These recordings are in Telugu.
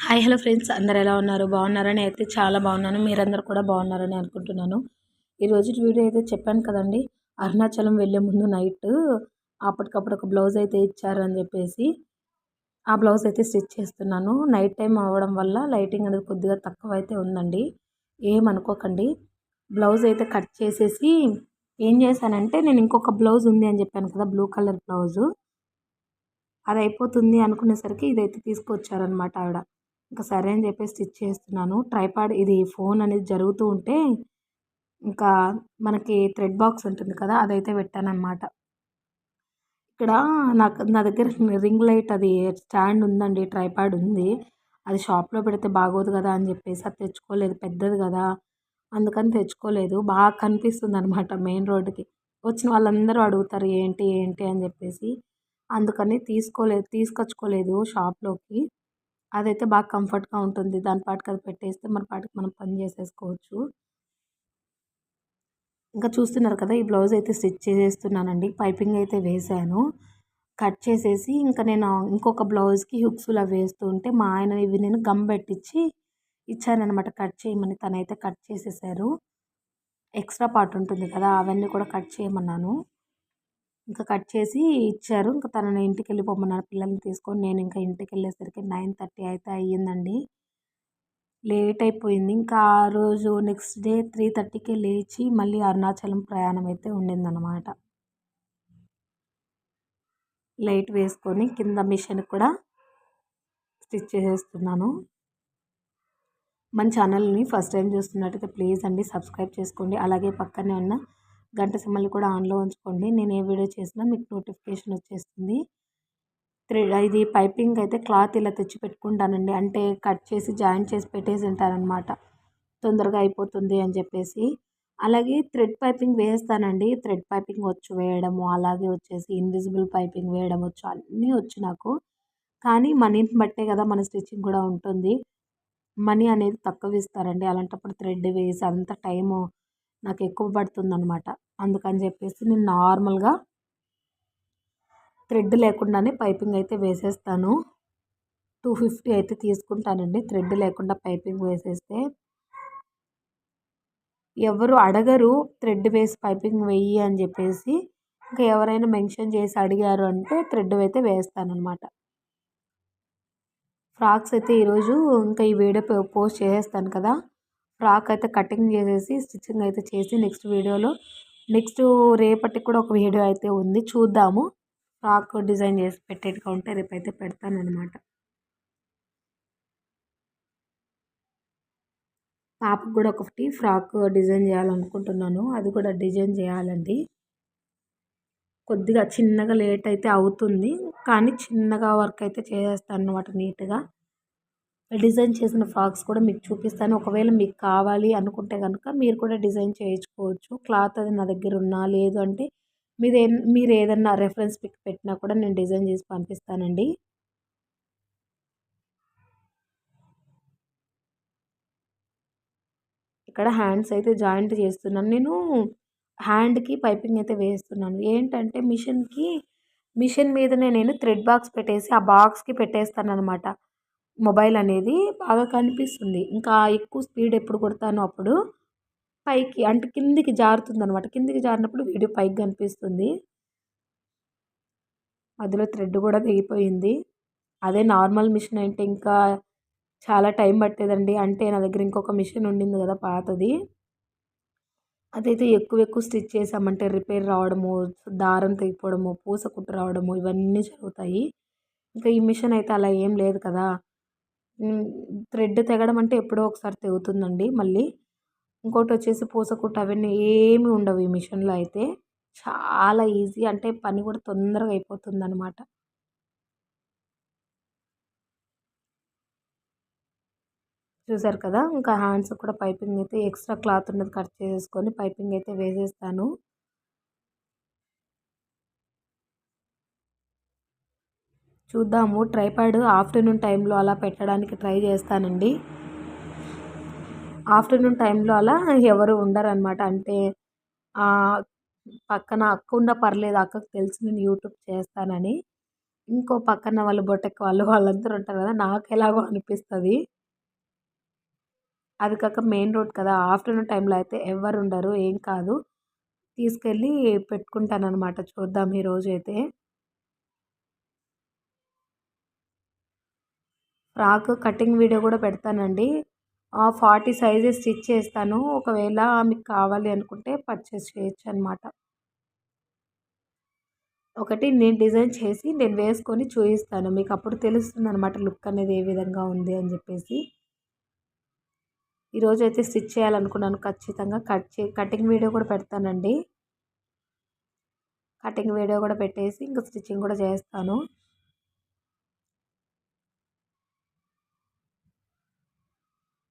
హాయ్ హలో ఫ్రెండ్స్, అందరు ఎలా ఉన్నారు? బాగున్నారని అయితే చాలా బాగున్నాను. మీరందరూ కూడా బాగున్నారని అనుకుంటున్నాను. ఈరోజు వీడియో అయితే చెప్పాను కదండి, అరుణాచలం వెళ్ళే ముందు నైట్ అప్పటికప్పుడు ఒక బ్లౌజ్ అయితే ఇచ్చారు అని చెప్పేసి ఆ బ్లౌజ్ అయితే స్టిచ్ చేస్తున్నాను. నైట్ టైం అవ్వడం వల్ల లైటింగ్ అనేది కొద్దిగా తక్కువ అయితే ఉందండి, ఏమనుకోకండి. బ్లౌజ్ అయితే కట్ చేసేసి ఏం చేశానంటే, నేను ఇంకొక బ్లౌజ్ ఉంది అని చెప్పాను కదా, బ్లూ కలర్ బ్లౌజు, అది అయిపోతుంది అనుకునేసరికి ఇదైతే తీసుకొచ్చారనమాట ఆవిడ. ఇంకా సరే అని చెప్పేసి స్టిచ్ చేస్తున్నాను. ట్రైపాడ్ ఇది ఫోన్ అనేది జరుగుతూ ఉంటే ఇంకా మనకి థ్రెడ్ బాక్స్ ఉంటుంది కదా, అదైతే పెట్టానన్నమాట. ఇక్కడ నా దగ్గర రింగ్ లైట్ అది స్టాండ్ ఉందండి, ట్రైపాడ్ ఉంది. అది షాప్లో పెడితే బాగోదు కదా అని చెప్పేసి అది తెచ్చుకోలేదు, పెద్దది కదా, అందుకని తెచ్చుకోలేదు. బాగా కనిపిస్తుంది అనమాట మెయిన్ రోడ్డుకి. వచ్చిన వాళ్ళందరూ అడుగుతారు ఏంటి ఏంటి అని చెప్పేసి, అందుకని తీసుకొచ్చుకోలేదు షాప్లోకి. అదైతే బాగా కంఫర్ట్‌గా ఉంటుంది. దాని పాటికి అది పెట్టేస్తే మన పాటికి మనం పని చేసేసుకోవచ్చు. ఇంకా చూస్తున్నారు కదా, ఈ బ్లౌజ్ అయితే స్టిచ్ చేసేస్తున్నానండి. పైపింగ్ అయితే వేశాను. కట్ చేసేసి ఇంకా నేను ఇంకొక బ్లౌజ్‌కి హుక్స్‌లు అవి వేస్తూ ఉంటే మా ఆయన ఇవి నేను గమ్ పెట్టించి ఇచ్చాననమాట కట్ చేయమని. తనైతే కట్ చేసేసారు. ఎక్స్ట్రా పార్ట్ ఉంటుంది కదా, అవన్నీ కూడా కట్ చేయమన్నాను. ఇంకా కట్ చేసి ఇచ్చారు. ఇంకా తనని ఇంటికెళ్ళిపోమన్నారు పిల్లల్ని తీసుకొని. నేను ఇంకా ఇంటికెళ్ళేసరికి 9:30 అయితే అయ్యిందండి. లేట్ అయిపోయింది. ఇంకా ఆ రోజు నెక్స్ట్ డే 3:30కే లేచి మళ్ళీ అరుణాచలం ప్రయాణం అయితే ఉండిందనమాట. లైట్ వేసుకొని కింద మిషన్ కూడా స్టిచ్ చేసేస్తున్నాను. మన ఛానల్ని ఫస్ట్ టైం చూస్తున్నట్టయితే ప్లీజ్ అండి సబ్స్క్రైబ్ చేసుకోండి. అలాగే పక్కనే ఉన్న గంట సింబల్ని కూడా ఆన్లో ఉంచుకోండి. నేను ఏ వీడియో చేసినా మీకు నోటిఫికేషన్ వచ్చేస్తుంది. ఇది పైపింగ్ అయితే క్లాత్ ఇలా తెచ్చి పెట్టుకుంటానండి, అంటే కట్ చేసి జాయింట్ చేసి పెట్టేసి ఉంటానన్నమాట, తొందరగా అయిపోతుంది అని చెప్పేసి. అలాగే థ్రెడ్ పైపింగ్ వేస్తానండి. థ్రెడ్ పైపింగ్ వచ్చు వేయడము, అలాగే వచ్చేసి ఇన్విజిబుల్ పైపింగ్ వేయడం వచ్చు, అన్నీ వచ్చు నాకు. కానీ మనీని బట్టే కదా మన స్టిచ్చింగ్ కూడా ఉంటుంది. మనీ అనేది తక్కువ ఇస్తారండి, అలాంటప్పుడు థ్రెడ్ వేసి అంత టైము నాకు ఎక్కువ పడుతుందనమాట. అందుకని చెప్పేసి నేను నార్మల్గా థ్రెడ్ లేకుండానే పైపింగ్ అయితే వేసేస్తాను. 250 అయితే తీసుకుంటానండి థ్రెడ్ లేకుండా పైపింగ్ వేసేస్తే. ఎవరు అడగరు థ్రెడ్ వేసి పైపింగ్ వెయ్యి అని చెప్పేసి. ఇంకా ఎవరైనా మెన్షన్ చేసి అడిగారు అంటే థ్రెడ్ అయితే వేస్తానన్నమాట. ఫ్రాక్స్ అయితే ఈరోజు ఇంకా ఈ వీడియో పోస్ట్ చేసేస్తాను కదా, ఫ్రాక్ అయితే కటింగ్ చేసేసి స్టిచ్చింగ్ అయితే చేసి నెక్స్ట్ రేపటికి కూడా ఒక వీడియో అయితే ఉంది, చూద్దాము. ఫ్రాక్ డిజైన్ చేసి పెట్టేట్టుగా ఉంటే రేపైతే పెడతానన్నమాట. పాపకు కూడా ఒకటి ఫ్రాక్ డిజైన్ చేయాలనుకుంటున్నాను, అది కూడా డిజైన్ చేయాలండి. కొద్దిగా చిన్నగా లేట్ అయితే అవుతుంది, కానీ చిన్నగా వర్క్ అయితే చేసేస్తాను అన్నమాట నీట్గా. డిజైన్ చేసిన ఫ్రాక్స్ కూడా మీకు చూపిస్తాను. ఒకవేళ మీకు కావాలి అనుకుంటే కనుక మీరు కూడా డిజైన్ చేయించుకోవచ్చు. క్లాత్ అది నా దగ్గర ఉన్నా, లేదు అంటే మీరు ఏదన్నా రెఫరెన్స్ పిక్ పెట్టినా కూడా నేను డిజైన్ చేసి పంపిస్తానండి. ఇక్కడ హ్యాండ్స్ అయితే జాయింట్ చేస్తున్నాను నేను. హ్యాండ్కి పైపింగ్ అయితే వేస్తున్నాను. ఏంటంటే మిషన్ మీదనే నేను థ్రెడ్ బాక్స్ పెట్టేసి ఆ బాక్స్కి పెట్టేస్తాను అనమాట. మొబైల్ అనేది బాగా కనిపిస్తుంది. ఇంకా ఎక్కువ స్పీడ్ ఎప్పుడు కొడతానో అప్పుడు పైకి అంటే కిందికి జారుతుంది అనమాట. కిందికి జారినప్పుడు వీడియో పైకి కనిపిస్తుంది. మధ్యలో థ్రెడ్ కూడా తెగిపోయింది. అదే నార్మల్ మిషన్ అంటే ఇంకా చాలా టైం పట్టేదండి. అంటే నా దగ్గర ఇంకొక మిషన్ ఉండింది కదా పాతది, అదైతే ఎక్కువ స్టిచ్ చేసామంటే రిపేర్ రావడము, దారం తెగిపోవడము, పూస కుట్టు రావడము, ఇవన్నీ జరుగుతాయి. ఇంకా ఈ మిషన్ అయితే అలా ఏం లేదు కదా. థ్రెడ్ తెగడం అంటే ఎప్పుడో ఒకసారి తెగుతుందండి మళ్ళీ. ఇంకోటి వచ్చేసి పూస కుట్టు అవన్నీ ఏమి ఉండవు ఈ మిషన్లో అయితే. చాలా ఈజీ, అంటే పని కూడా తొందరగా అయిపోతుందన్నమాట. చూసారు కదా, ఇంకా హ్యాండ్స్ కూడా పైపింగ్ అయితే ఎక్స్ట్రా క్లాత్ ఉన్నది కట్ చేసేసుకొని పైపింగ్ అయితే వేసేస్తాను. చూద్దాము, ట్రైపాడ్ ఆఫ్టర్నూన్ టైంలో అలా పెట్టడానికి ట్రై చేస్తానండి. ఆఫ్టర్నూన్ టైంలో అలా ఎవరు ఉండరనమాట. అంటే పక్కన అక్క ఉన్నా పర్లేదు, అక్కకు తెలిసి నేను యూట్యూబ్ చేస్తానని. ఇంకో పక్కన వాళ్ళు బొటెక్ వాళ్ళందరూ ఉంటారు కదా! నాకెలాగో అనిపిస్తది. అది కాక మెయిన్ రోడ్ కదా! ఆఫ్టర్‌నూన్ టైంలో అయితే ఎవ్వరుండరు. ఏం కాదు. తీసుకెళ్ళి పెట్టుకుంటాననమాట. చూద్దాం ఈరోజైతే. ఫ్రాక్ కటింగ్ వీడియో కూడా పెడతానండి. 40 సైజెస్ స్టిచ్ చేస్తాను. ఒకవేళ మీకు కావాలి అనుకుంటే పర్చేస్ చేయొచ్చనమాట. ఒకటి నేను డిజైన్ చేసి నేను వేసుకొని చూయిస్తాను. మీకప్పుడు తెలుస్తుందనమాట లుక్ అనేది ఏ విధంగా ఉంది అని జెప్పేసి. ఈరోజైతే స్టిచ్ చేయాలనుకున్నాను ఖచ్చితంగా. కటింగ్ వీడియో కూడా పెడతానండి. కటింగ్ వీడియో కూడా పెట్టేసి ఇంక స్టిచ్చింగ్ కూడా చేస్తాను.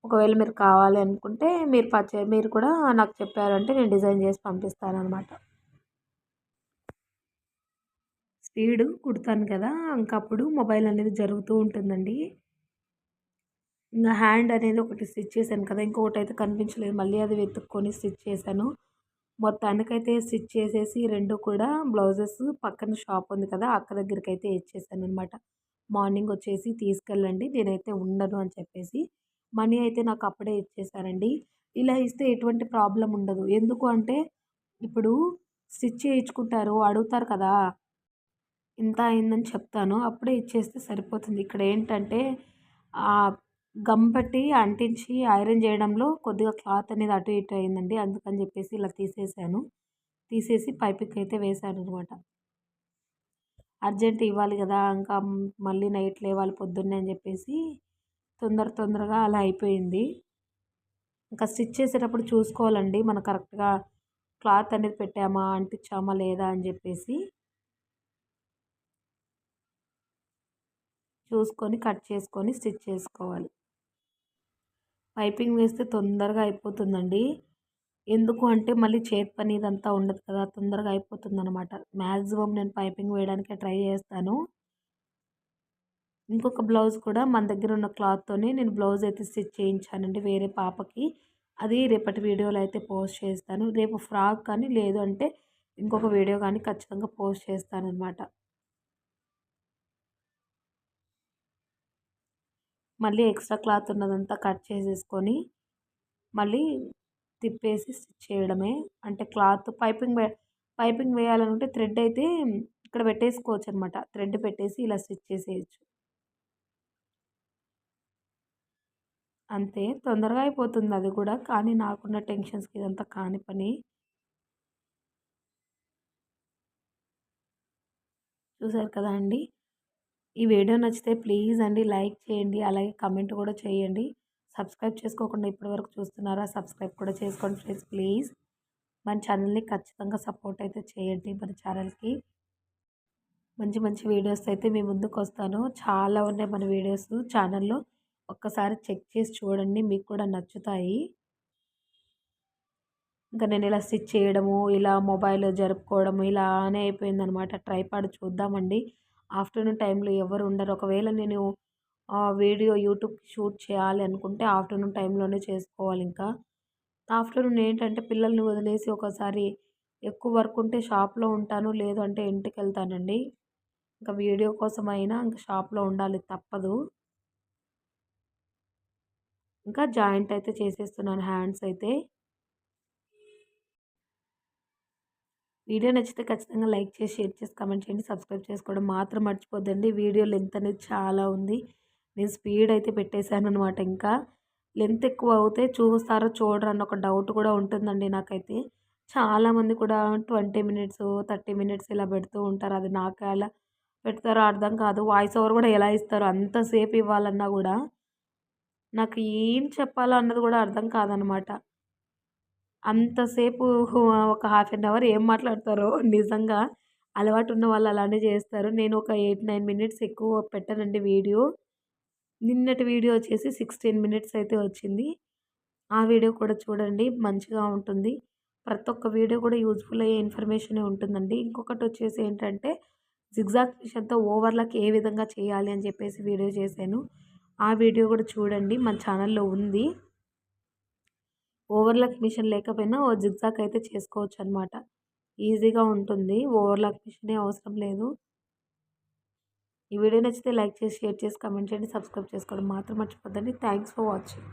ఒకవేళ మీరు కావాలి అనుకుంటే మీరు కూడా నాకు చెప్పారంటే నేను డిజైన్ చేసి పంపిస్తాననమాట. స్పీడు కుడతాను కదా! ఇంకప్పుడు మొబైల్ అనేది జరుగుతూ ఉంటుందండి. ఇంగ హ్యాండ్ అనేది ఒకటి స్టిచ్ చేశాను కదా! ఇంకొకటైతే కనిపించలేదు. మళ్ళీ అది వెతుక్కొని స్టిచ్ చేశాను. మొత్తానికైతే స్టిచ్ చేసేసి 2 కూడా బ్లౌజెస్ పక్కన షాప్ ఉంది కదా! అక్క దగ్గరికైతే ఇచ్చేసాననమాట. మార్నింగ్ వచ్చేసి తీసుకెళ్ళండి నేనైతే ఉండను అని చెప్పేసి. మనీ అయితే నాకు అప్పుడే ఇచ్చేసారండి. ఇలా ఇస్తే ఎటువంటి ప్రాబ్లమ్ ఉండదు. ఎందుకు అంటే ఇప్పుడు స్టిచ్ చేయించుకుంటారు, అడుగుతారు కదా! ఇంత అయిందని చెప్తాను. అప్పుడే ఇచ్చేస్తే సరిపోతుంది. ఇక్కడేంటంటే గమ్ పెట్టి అంటించి ఐరన్ చేయడంలో కొద్దిగా క్లాత్ అనేది అటు ఇటు అయిందండి. అందుకని చెప్పేసి ఇలా తీసేసాను. తీసేసి పైపింగ్ వేశాననమాట. అర్జెంట్ ఇవ్వాలి గదా! ఇంకా మళ్ళీ నైట్ లేవాలి పొద్దున్నే అని చెప్పేసి తొందరగా అలా అయిపోయింది. ఇంకా స్టిచ్ చేసేటప్పుడు చూసుకోవాలండి. మనం కరెక్ట్‌గా క్లాత్ అనేది పెట్టామా, అంటించామా లేదా అని చెప్పేసి చూసుకొని కట్ చేసుకొని స్టిచ్ చేసుకోవాలి. పైపింగ్ వేస్తే తొందరగా అయిపోతుందండి. ఎందుకు అంటే మళ్ళీ చేతి పని ఇదంతా ఉండదు కదా! తొందరగా అయిపోతుందనమాట. మాక్సిమం నేను పైపింగ్ వేయడానికే ట్రై చేస్తాను. ఇంకొక బ్లౌజ్ కూడా మన దగ్గర ఉన్న క్లాత్‌తోనే నేను బ్లౌజ్ అయితే స్టిచ్ చేయించానండి వేరే పాపకి. అది రేపటి వీడియోలో అయితే పోస్ట్ చేస్తాను. రేపు ఫ్రాక్ కానీ లేదు అంటే ఇంకొక వీడియో కానీ ఖచ్చితంగా పోస్ట్ చేస్తాననమాట. మళ్ళీ ఎక్స్ట్రా క్లాత్ ఉన్నదంతా కట్ చేసేసుకొని మళ్ళీ తిప్పేసి స్టిచ్ చేయడమే. అంటే క్లాత్ పైపింగ్ వేయాలనుకుంటే థ్రెడ్ అయితే ఇక్కడ పెట్టేసుకోవచ్చనమాట. థ్రెడ్ పెట్టేసి ఇలా స్టిచ్ చేసేయొచ్చు. అంతే తొందరగా అయిపోతుంది అది కూడా. కానీ నాకున్న టెన్షన్స్‌కి ఇదంతా కాని పని. చూసారు కదా అండి. ఈ వీడియో నచ్చితే ప్లీజ్ అండి లైక్ చేయండి. అలాగే కామెంట్ కూడా చేయండి. సబ్స్క్రైబ్ చేసుకోకుండా ఇప్పటివరకు చూస్తున్నారా? సబ్స్క్రైబ్ కూడా చేసుకోండి ఫ్రెండ్స్ ప్లీజ్. మన ఛానల్‌ని ఖచ్చితంగా సపోర్ట్ అయితే చేయండి మన ఛానల్‌కి. మంచి మంచి వీడియోస్ అయితే మీ ముందుకొస్తాను. చాలా ఉన్నాయి మన వీడియోస్ ఛానల్‌లో. ఒక్కసారి చెక్ చేసి చూడండి. మీకు కూడా నచ్చుతాయి. ఇంకా నేను ఇలా స్టిచ్ చేయడము, ఇలా మొబైల్ జరుపుకోవడము ఇలానే అయిపోయిందనమాట. ట్రైపాడ్ చూద్దామండి. ఆఫ్టర్‌నూన్ టైంలో ఎవరు ఉండరు. ఒకవేళ నేను వీడియో యూట్యూబ్‌కి షూట్ చేయాలి అనుకుంటే ఆఫ్టర్‌నూన్ టైంలోనే చేసుకోవాలింకా. ఆఫ్టర్‌నూన్ ఏంటంటే పిల్లల్ని వదిలేసి ఒకసారి ఎక్కువ వర్క్ ఉంటే షాప్‌లో ఉంటాను. లేదు అంటే ఇంటికెళ్తానండి. ఇంకా వీడియో కోసమైనా ఇంక షాప్‌లో ఉండాలి తప్పదు. ఇంకా జాయింట్ అయితే చేసేస్తున్నాను హ్యాండ్స్ అయితే. వీడియో నచ్చితే ఖచ్చితంగా లైక్ చేసి, షేర్ చేసి, కామెంట్ చేయండి. సబ్స్క్రైబ్ చేసుకోవడం మాత్రం మర్చిపోద్దండి. వీడియో లెంత్ అనేది చాలా ఉంది. నేను స్పీడ్ అయితే పెట్టేశాననమాట ఇంకా. లెంత్ ఎక్కువ అవుతే చూస్తారో చూడరో అన్న ఒక డౌట్ కూడా ఉంటుందండి నాకైతే. చాలామంది కూడా 20 మినిట్స్, 30 మినిట్స్ ఇలా పెడుతూ ఉంటారు. అది నాకు ఎలా పెడతారో అర్థం కాదు. వాయిస్ ఓవర్ కూడా ఎలా ఇస్తారో అంతసేపు ఇవ్వాలన్నా కూడా నాకు ఏం చెప్పాలో అన్నది కూడా అర్థం కాదనమాట. అంతసేపు ఒక హాఫ్ అన్ అవర్ ఏం మాట్లాడతారో నిజంగా. అలవాటున్న వాళ్ళు అలానే చేస్తారు. నేను ఒక 8, 9 మినిట్స్ ఎక్కువ పెట్టానండి వీడియో. నిన్నటి వీడియో వచ్చేసి 16 మినిట్స్ అయితే వచ్చింది. ఆ వీడియో కూడా చూడండి మంచిగా ఉంటుంది. ప్రతి ఒక్క వీడియో కూడా యూజ్‌ఫుల్ అయ్యే ఇన్ఫర్మేషనే ఉంటుందండి. ఇంకొకటొచ్చేసి ఏంటంటే జిగ్‌జాగ్ మిషన్‌తో ఓవర్‌లాక్ ఏ విధంగా చేయాలి అని చెప్పేసి వీడియో చేశాను. ఆ వీడియో కూడా చూడండి మన ఛానల్‌లో ఉంది. ఓవర్‌లాక్ మిషన్ లేకపోయినా ఓ జిగ్‌జాగ్ అయితే చేసుకోవచ్చనమాట. ఈజీగా ఉంటుంది. ఓవర్‌లాక్ మిషనే అవసరం లేదు. ఈ వీడియో నచ్చితే లైక్ చేసి, షేర్ చేసి, కామెంట్ చేయండి. సబ్స్క్రైబ్ చేసుకోవడం మాత్రం మర్చిపోద్దండి. Thanks for watching.